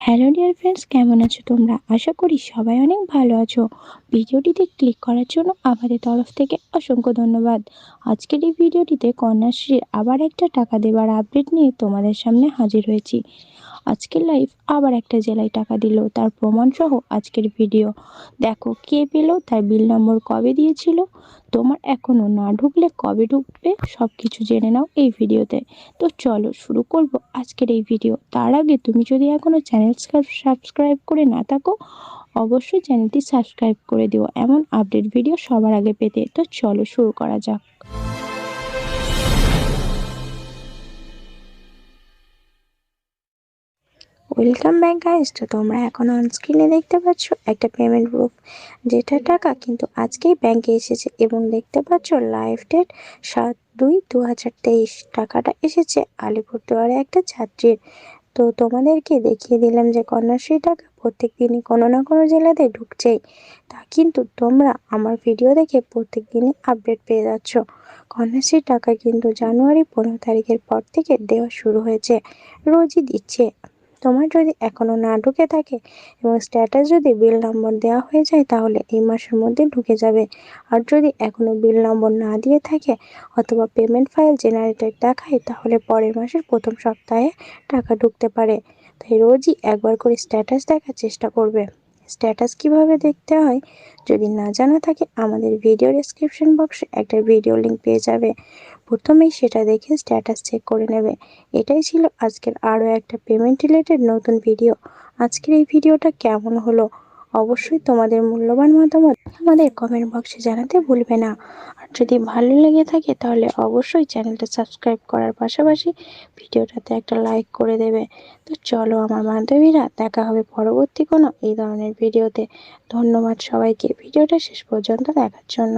Hello dear friends, কেমন আছো তোমরা? আশা করি সবাই অনেক ভালো আছো। ভিডিওটিতে ক্লিক করার জন্য আমাদের তরফ থেকে অসংখ্য ধন্যবাদ। আজকের এই ভিডিওটিতে কন্যাশ্রীর আবার একটা টাকা দেওয়ার আপডেট নিয়ে তোমাদের সামনে হাজির হয়েছি। আজকের লাইভ আবার একটা জেলায় টাকা দিল, তার প্রমাণ সহ আজকের ভিডিও। দেখো কে পেল, তার বিল নম্বর কবে দিয়েছিল, তোমার এখনো না ঢুকলে কবে ঢুকবে সব কিছু জেনে নাও এই ভিডিওতে। তো চলো শুরু করব আজকের এই ভিডিও। তার আগে তুমি যদি এখনো চ্যানেল সাবস্ক্রাইব করে না থাকো, অবশ্যই চ্যানেলটি সাবস্ক্রাইব করে দিও এমন আপডেট ভিডিও সবার আগে পেতে। তো চলো শুরু করা যাক। Welcome back guys. তো তোমরা এখন অন স্ক্রিনে দেখতে পাচ্ছ একটা পেমেন্ট প্রুফ, যেটা টাকা কিন্তু আজকেই ব্যাংকে এসেছে এবং দেখতে পাচ্ছ লাইভ ডেট 7/2/2023। টাকাটা এসেছে আলিপুরদুয়ারে একটা ছাত্রীর। তো তোমাদেরকে দেখিয়ে দিলাম যে কন্যাশ্রী টাকা প্রত্যেক দিনই কোনো না কোনো জেলাতে ঢুকছেই। তা কিন্তু তোমরা আমার ভিডিও দেখে প্রত্যেক দিনই আপডেট পেয়ে যাচ্ছ। কন্যাশ্রী টাকা কিন্তু জানুয়ারি 15 তারিখের পর থেকে দেওয়া শুরু হয়েছে, রোজই দিচ্ছে। তোমার যদি এখনো না ঢুকে থাকে এবং স্ট্যাটাস যদি বিল নম্বর দেওয়া হয়ে যায়, তাহলে এই মাসের মধ্যে ঢুকে যাবে। আর যদি এখনো বিল নম্বর না দিয়ে থাকে অথবা পেমেন্ট ফাইল জেনারেটেড দেখায়, তাহলে পরের মাসের প্রথম সপ্তাহে টাকা ঢুকতে পারে। তাই রোজই একবার করে স্ট্যাটাস দেখার চেষ্টা করবে। স্ট্যাটাস কিভাবে দেখতে হয় যদি না জানা থাকে, আমাদের ভিডিও ডেসক্রিপশন বক্সে একটা ভিডিও লিংক পেয়ে যাবে। প্রথমেই সেটা দেখে স্ট্যাটাস চেক করে নেবে। এটাই ছিল আজকের আরও একটা পেমেন্ট রিলেটেড নতুন ভিডিও। আজকের এই ভিডিওটা কেমন হলো অবশ্যই তোমাদের মূল্যবান মতামত আমাদের কমেন্ট বক্সে জানাতে ভুলবে না। আর যদি ভালো লেগে থাকে তাহলে অবশ্যই চ্যানেলটা সাবস্ক্রাইব করার পাশাপাশি ভিডিওটাতে একটা লাইক করে দেবে। তো চলো আমার বান্ধবীরা, দেখা হবে পরবর্তী কোনো এই ধরনের ভিডিওতে। ধন্যবাদ সবাইকে ভিডিওটা শেষ পর্যন্ত দেখার জন্য।